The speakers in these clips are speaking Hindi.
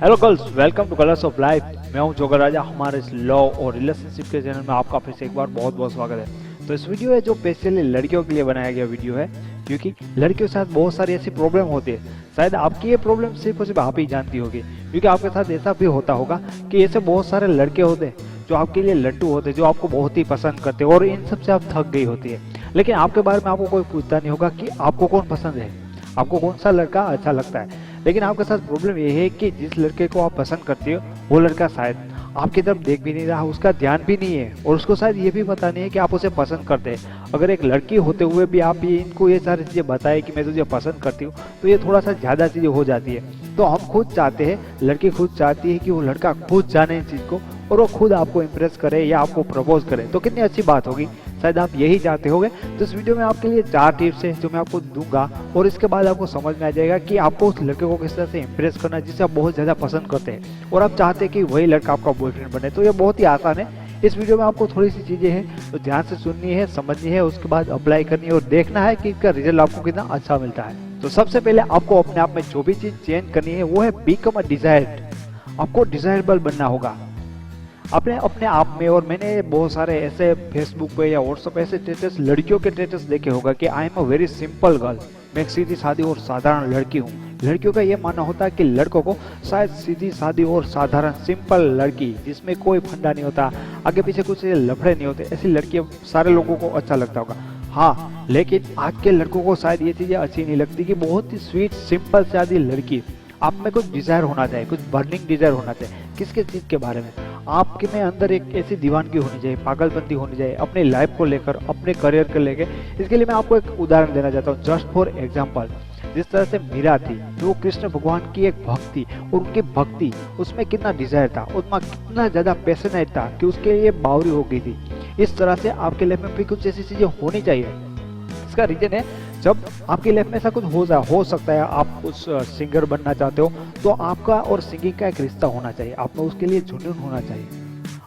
Hello girls, welcome two colours of life. मैं हूं जोगर राजा। हमारे इस लव और रिलेशनशिप के चैनल में आपका फिर से एक बार बहुत बहुत स्वागत है। तो इस वीडियो है जो स्पेशली लड़कियों के लिए बनाया गया वीडियो है, क्योंकि लड़कियों के साथ बहुत सारी ऐसी प्रॉब्लम होती है। शायद आपकी ये प्रॉब्लम सिर्फ और सिर्फ आप ही जानती होगी, क्योंकि आपके साथ ऐसा भी होता होगा कि ऐसे बहुत सारे लड़के होते हैं जो आपके लिए लट्टू होते हैं, जो आपको बहुत ही पसंद करते हैं और इन सब से आप थक गई होती है। लेकिन आपके बारे में आपको कोई पूछता नहीं होगा कि आपको कौन पसंद है, आपको कौन सा लड़का अच्छा लगता है। लेकिन आपके साथ प्रॉब्लम ये है कि जिस लड़के को आप पसंद करते हो वो लड़का शायद आपकी तरफ देख भी नहीं रहा, उसका ध्यान भी नहीं है और उसको शायद ये भी पता नहीं है कि आप उसे पसंद करते हैं। अगर एक लड़की होते हुए भी आप इनको ये सारी चीज़ें बताए कि मैं तुझे पसंद करती हूँ, तो ये थोड़ा सा ज़्यादा चीज़ें हो जाती है। तो हम खुद चाहते हैं, लड़की खुद चाहती है कि वो लड़का खुद जाने इस चीज़ को और वो खुद आपको इम्प्रेस करे या आपको प्रपोज करे, तो कितनी अच्छी बात होगी। शायद आप यही चाहते होंगे। तो इस वीडियो में आपके लिए 4 टिप्स हैं जो मैं आपको दूंगा और इसके बाद आपको समझ में आ जाएगा कि आपको उस लड़के को किस तरह से इम्प्रेस करना है जिसे आप बहुत ज़्यादा पसंद करते हैं और आप चाहते हैं कि वही लड़का आपका बॉयफ्रेंड बने। तो ये बहुत ही आसान है। इस वीडियो में आपको थोड़ी सी चीज़ें हैं तो ध्यान से सुननी है, समझनी है, उसके बाद अप्लाई करनी है और देखना है कि इसका रिजल्ट आपको कितना अच्छा मिलता है। तो सबसे पहले आपको अपने आप में जो भी चीज़ चेंज करनी है वो है बिकम अ डिजायर्ड। आपको डिजायरेबल बनना होगा अपने आप में। और मैंने बहुत सारे ऐसे फेसबुक पे या व्हाट्सएप ऐसे स्टेटस, लड़कियों के स्टेटस देखे होगा कि I am a very simple girl, मैं एक सीधी सादी और साधारण लड़की हूँ। लड़कियों का ये मानना होता है कि लड़कों को शायद सीधी सादी और साधारण सिंपल लड़की जिसमें कोई फंडा नहीं होता, आगे पीछे कुछ लफड़े नहीं होते, ऐसी लड़की सारे लोगों को अच्छा लगता होगा। हाँ, लेकिन आज के लड़कों को शायद ये चीज़ें अच्छी नहीं लगती कि बहुत ही स्वीट सिंपल सादी लड़की। आप में कुछ डिजायर होना चाहिए, कुछ बर्निंग डिजायर होना चाहिए। किसके चीज़ के बारे में? आपके में अंदर एक ऐसी दीवानगी होनी चाहिए, पागलपंती होनी चाहिए अपनी लाइफ को लेकर, अपने करियर को लेकर। इसके लिए मैं आपको एक उदाहरण देना चाहता हूँ, जस्ट फॉर एग्जाम्पल। जिस तरह से मीरा थी, जो कृष्ण भगवान की एक भक्त थी और उनकी भक्ति, उसमें कितना डिजायर था, उसमें कितना ज़्यादा पैशनेट था कि उसके लिए बावरी हो गई थी। इस तरह से आपके लाइफ में भी कुछ ऐसी चीज़ें होनी चाहिए। इसका रीजन है, जब आपकी लाइफ में ऐसा कुछ हो सकता है, आप उस सिंगर बनना चाहते हो, तो आपका और सिंगिंग का एक रिश्ता होना चाहिए। आप में उसके लिए जुनून होना चाहिए,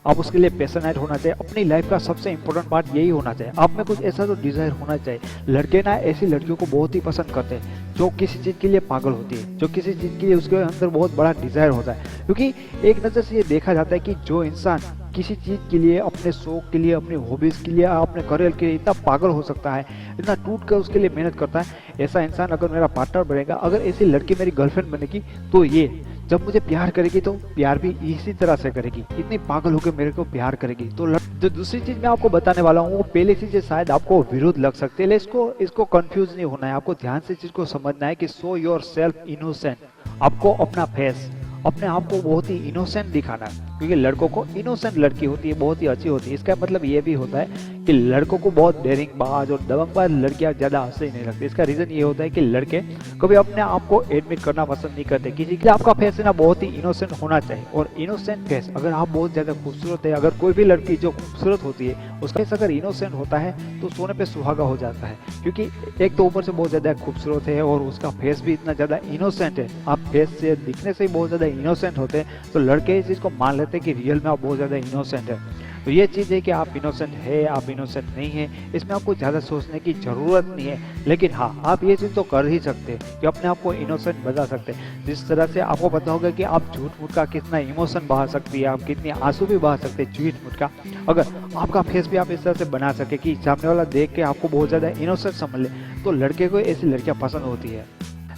आप उसके लिए पैशनेट होना चाहिए। अपनी लाइफ का सबसे इंपॉर्टेंट पार्ट यही होना चाहिए। आप में कुछ ऐसा तो डिजायर होना चाहिए। लड़के ना ऐसी लड़कियों को बहुत ही पसंद करते हैं जो किसी चीज़ के लिए पागल होती है, जो किसी चीज़ के लिए उसके अंदर बहुत बड़ा डिजायर होता है। क्योंकि एक नज़र से ये देखा जाता है कि जो इंसान किसी चीज़ के लिए, अपने शौक के लिए, अपनी हॉबीज़ के लिए, अपने करियर के लिए इतना पागल हो सकता है, इतना टूट कर उसके लिए मेहनत करता है, ऐसा इंसान अगर मेरा पार्टनर बनेगा, अगर ऐसी लड़की मेरी गर्लफ्रेंड बनेगी, तो ये जब मुझे प्यार करेगी तो प्यार भी इसी तरह से करेगी, इतनी पागल होकर मेरे को प्यार करेगी। तो जो दूसरी चीज़ मैं आपको बताने वाला हूँ वो पहली चीज़ शायद आपको विरुद्ध लग सकती है, लेकिन इसको कंफ्यूज नहीं होना है। आपको ध्यान से चीज़ को समझना है कि शो योर सेल्फ इनोसेंट। आपको अपना फेस, अपने आप को बहुत ही इनोसेंट दिखाना है, क्योंकि लड़कों को इनोसेंट लड़की होती है, बहुत ही अच्छी होती है। इसका मतलब ये भी होता है कि लड़कों को बहुत डेयरिंग बाज और दबंगबाज लड़कियां ज़्यादा अच्छी नहीं लगती। इसका रीज़न ये होता है कि लड़के कभी अपने आप को एडमिट करना पसंद नहीं करते। किसी के लिए आपका फेस है ना बहुत ही इनोसेंट होना चाहिए। और इनोसेंट फेस, अगर आप बहुत ज़्यादा खूबसूरत है, अगर कोई भी लड़की जो खूबसूरत होती है उसका फेस अगर इनोसेंट होता है तो सोने पे सुहागा हो जाता है। क्योंकि एक तो ऊपर से बहुत ज़्यादा खूबसूरत है और उसका फेस भी इतना ज़्यादा इनोसेंट है, आप फेस से दिखने से ही बहुत ज़्यादा इनोसेंट होते हैं, तो लड़के इस चीज़ को मान लेते हैं कि रियल में आप बहुत ज़्यादा इनोसेंट है। तो ये चीज़ है कि आप इनोसेंट है, आप इनोसेंट नहीं है, इसमें आपको ज़्यादा सोचने की ज़रूरत नहीं है। लेकिन हाँ, आप ये चीज़ तो कर ही सकते हैं कि अपने आप को इनोसेंट बना सकते हैं। जिस तरह से आपको पता होगा कि आप झूठ मूठ का कितना इमोशन बहा सकती है, आप कितनी आंसू भी बहा सकते हैं झूठ मूठ का। अगर आपका फेस भी आप इस तरह से बना सके कि सामने वाला देख के आपको बहुत ज़्यादा इनोसेंट समझ ले, तो लड़के को ऐसी लड़कियाँ पसंद होती है।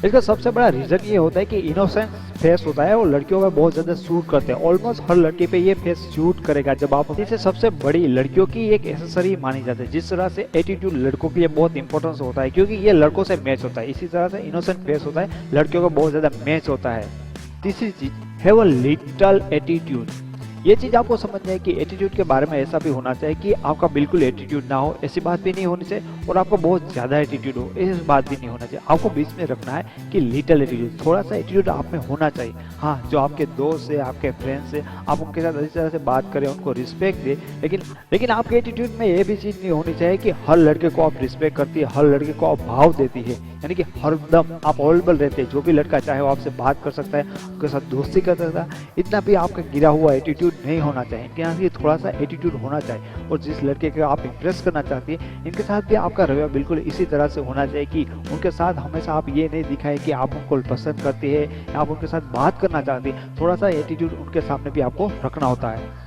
इसका सबसे बड़ा रीज़न ये होता है कि इनोसेंट फेस होता है और लड़कियों में बहुत ज़्यादा सूट करते हैं। ऑलमोस्ट हर लड़की पे ये फेस सूट करेगा जब आप इसे। सबसे बड़ी लड़कियों की एक एसेसरी मानी जाती है। जिस तरह से एटीट्यूड लड़कों के लिए बहुत इंपॉर्टेंस होता है, क्योंकि ये लड़कों से मैच होता है, इसी तरह से इनोसेंट फेस होता है, लड़कियों का बहुत ज़्यादा मैच होता है। तीसरी चीज़, हैव अ लिटिल एटीट्यूड। ये चीज़ आपको समझना है कि एटीट्यूड के बारे में ऐसा भी होना चाहिए कि आपका बिल्कुल एटीट्यूड ना हो, ऐसी बात भी नहीं होनी चाहिए, और आपको बहुत ज़्यादा एटीट्यूड हो, ऐसी बात भी नहीं होना चाहिए। आपको बीच में रखना है कि लिटिल एटीट्यूड, थोड़ा सा एटीट्यूड आप में होना चाहिए। हाँ, जो आपके दोस्त है, आपके फ्रेंड्स है, आप उनके साथ अच्छी तरह से बात करें, उनको रिस्पेक्ट दे। लेकिन आपके एटीट्यूड में ये भी चीज़ नहीं होनी चाहिए कि हर लड़के को आप रिस्पेक्ट करती है, हर लड़के को आप भाव देती है, यानी कि हरदम आप अवेलेबल रहते हैं। जो भी लड़का चाहे वो आपसे बात कर सकता है, आपके साथ दोस्ती कर सकता है। इतना भी आपका गिरा हुआ एटीट्यूड एटीट्यूड नहीं होना चाहिए, इनके यहाँ से थोड़ा सा एटीट्यूड होना चाहिए। और जिस लड़के को आप इम्प्रेस करना चाहती हैं इनके साथ भी आपका रवैया बिल्कुल इसी तरह से होना चाहिए कि उनके साथ हमेशा आप ये नहीं दिखाएं कि आप उनको पसंद करती है या आप उनके साथ बात करना चाहती है। थोड़ा सा एटीट्यूड उनके सामने भी आपको रखना होता है।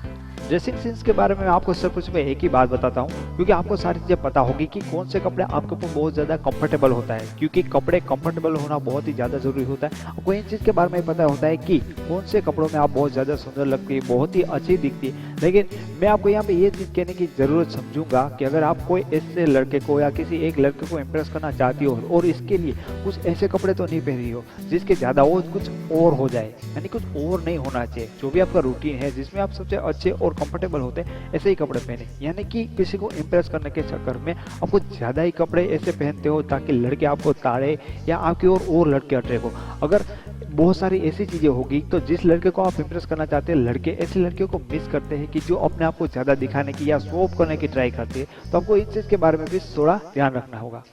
ड्रेसिंग सेंस के बारे में मैं आपको सब कुछ में एक ही बात बताता हूँ, क्योंकि आपको सारी चीज़ें पता होगी कि कौन से कपड़े आपके ऊपर बहुत ज़्यादा कंफर्टेबल होता है, क्योंकि कपड़े कंफर्टेबल होना बहुत ही ज़्यादा ज़रूरी होता है। आपको इन चीज़ के बारे में पता होता है कि कौन से कपड़ों में आप बहुत ज़्यादा सुंदर लगती है, बहुत ही अच्छी दिखती है। लेकिन मैं आपको यहाँ पे ये चीज़ कहने की ज़रूरत समझूंगा कि अगर आप कोई ऐसे लड़के को या किसी एक लड़के को इम्प्रेस करना चाहती हो और इसके लिए कुछ ऐसे कपड़े तो नहीं पहन रही हो जिसके ज़्यादा वो कुछ और हो जाए, यानी कुछ और नहीं होना चाहिए। जो भी आपका रूटीन है जिसमें आप सबसे अच्छे और कंफर्टेबल होते हैं ऐसे ही कपड़े पहने, यानी कि किसी को इम्प्रेस करने के चक्कर में आप कुछ ज़्यादा ही कपड़े ऐसे पहनते हो ताकि लड़के आपको ताड़े या आपकी और लड़के अट्रैक्ट हो। अगर बहुत सारी ऐसी चीज़ें होगी तो जिस लड़के को आप इम्प्रेस करना चाहते हैं लड़के ऐसे लड़कियों को मिस करते हैं कि जो अपने आप को ज़्यादा दिखाने की या शो ऑफ करने की ट्राई करती है। तो आपको इस चीज़ के बारे में भी थोड़ा ध्यान रखना होगा।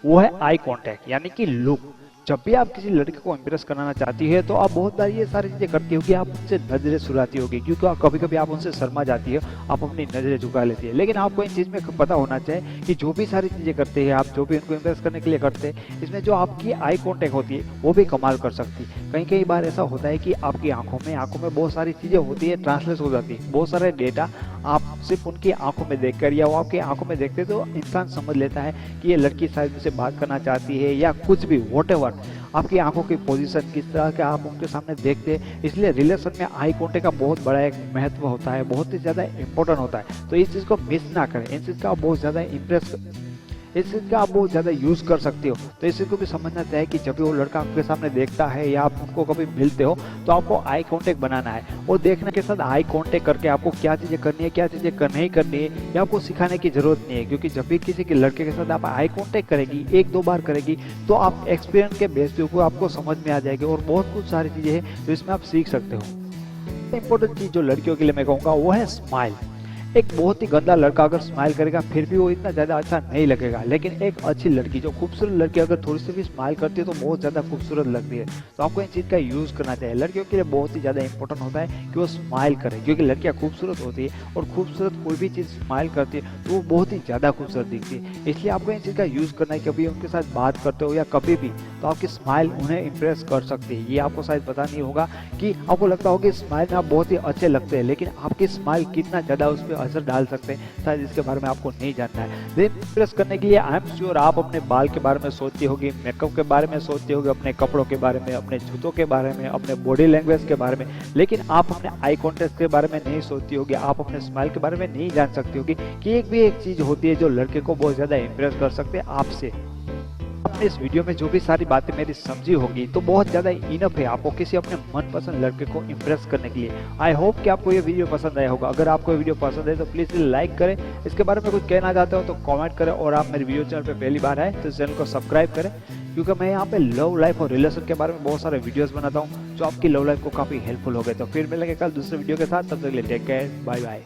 वो है आई कॉन्टैक्ट, यानी कि लुक। जब भी आप किसी लड़के को इम्प्रेस कराना चाहती है तो आप बहुत बार ये सारी चीज़ें करती होगी, आप उनसे नज़रें सुराती होगी, क्योंकि कभी कभी आप उनसे शर्मा जाती है, आप अपनी नज़रें झुका लेती है। लेकिन आपको इन चीज़ में पता होना चाहिए कि जो भी सारी चीज़ें करते हैं आप, जो भी उनको इम्प्रेस करने के लिए करते हैं, इसमें जो आपकी आई कॉन्टैक्ट होती है वो भी कमाल कर सकती है। कई बार ऐसा होता है कि आपकी आंखों में बहुत सारी चीज़ें होती है, ट्रांसलेट हो जाती है, बहुत सारे डेटा आप सिर्फ उनकी आंखों में देखकर या वो आपकी आंखों में देखते तो इंसान समझ लेता है कि ये लड़की शायद मुझसे बात करना चाहती है या कुछ भी, व्हाटएवर। आपकी आंखों की पोजीशन किस तरह के आप उनके सामने देखते हैं, इसलिए रिलेशन में आई कॉन्टैक्ट का बहुत बड़ा एक महत्व होता है, बहुत ही ज़्यादा इंपॉर्टेंट होता है। तो इस चीज़ को मिस ना करें, इस चीज़ का आप बहुत ज़्यादा इस चीज़ का आप बहुत ज़्यादा यूज़ कर सकते हो। तो इस चीज़ को भी समझना चाहिए कि जब भी वो लड़का आपके सामने देखता है या आप उनको कभी मिलते हो तो आपको आई कांटेक्ट बनाना है, और देखने के साथ आई कांटेक्ट करके आपको क्या चीज़ें करनी है, क्या चीज़ें नहीं करनी है, या आपको सिखाने की ज़रूरत नहीं है। क्योंकि जब भी किसी के लड़के के साथ आप आई कांटेक्ट करेगी, 1-2 बार करेगी, तो आप एक्सपीरियंस के बेस पे ऊपर आपको समझ में आ जाएगी और बहुत कुछ सारी चीज़ें हैं जो इसमें आप सीख सकते हो। इंपॉर्टेंट चीज़ जो लड़कियों के लिए मैं कहूँगा वो है स्माइल। एक बहुत ही गंदा लड़का अगर स्माइल करेगा फिर भी वो इतना ज़्यादा अच्छा नहीं लगेगा, लेकिन एक अच्छी लड़की, जो खूबसूरत लड़की अगर थोड़ी सी भी स्माइल करती है तो बहुत ज़्यादा खूबसूरत लगती है। तो आपको इन चीज़ का यूज़ करना चाहिए। लड़कियों के लिए बहुत ही ज़्यादा इंपॉर्टेंट होता है कि वो स्माइल करें, क्योंकि लड़कियाँ खूबसूरत होती है और खूबसूरत कोई भी चीज़ स्माइल करती है तो वो बहुत ही ज़्यादा खूबसूरत दिखती है। इसलिए आपको इन चीज़ का यूज़ करना है। कभी उनके साथ बात करते हो या कभी भी, तो आपकी स्माइल उन्हें इम्प्रेस कर सकती है। ये आपको शायद पता नहीं होगा कि आपको लगता होगा कि स्माइल में आप बहुत ही अच्छे लगते हैं, लेकिन आपकी स्माइल कितना ज़्यादा उस पर असर डाल सकते हैं शायद इसके बारे में आपको नहीं जानना है। इम्प्रेस करने के लिए आई एम श्योर आप अपने बाल के बारे में सोचती होगी, मेकअप के बारे में सोचती होगी, अपने कपड़ों के बारे में, अपने जूतों के बारे में, अपने बॉडी लैंग्वेज के बारे में, लेकिन आप अपने आई कॉन्टेक्ट के बारे में नहीं सोचती होगी, आप अपने स्माइल के बारे में नहीं जान सकती होगी कि एक भी एक चीज़ होती है जो लड़के को बहुत ज़्यादा इम्प्रेस कर सकते हैं आपसे। आपने इस वीडियो में जो भी सारी बातें मेरी समझी होगी तो बहुत ज़्यादा इनफ है आपको किसी अपने मनपसंद लड़के को इम्प्रेस करने के लिए। आई होप कि आपको ये वीडियो पसंद आया होगा। अगर आपको ये वीडियो पसंद है तो प्लीज़ लाइक करें, इसके बारे में कुछ कहना चाहते हो तो कमेंट करें, और आप मेरे वीडियो चैनल पर पहली बार आए तो चैनल को सब्सक्राइब करें, क्योंकि मैं यहाँ पे लव लाइफ और रिलेशन के बारे में बहुत सारे वीडियोस बनाता हूँ जो आपकी लव लाइफ को काफ़ी हेल्पफुल हो गए। तो फिर मिलेंगे कल दूसरे वीडियो के साथ, तब तक के लिए टेक केयर, बाय बाय।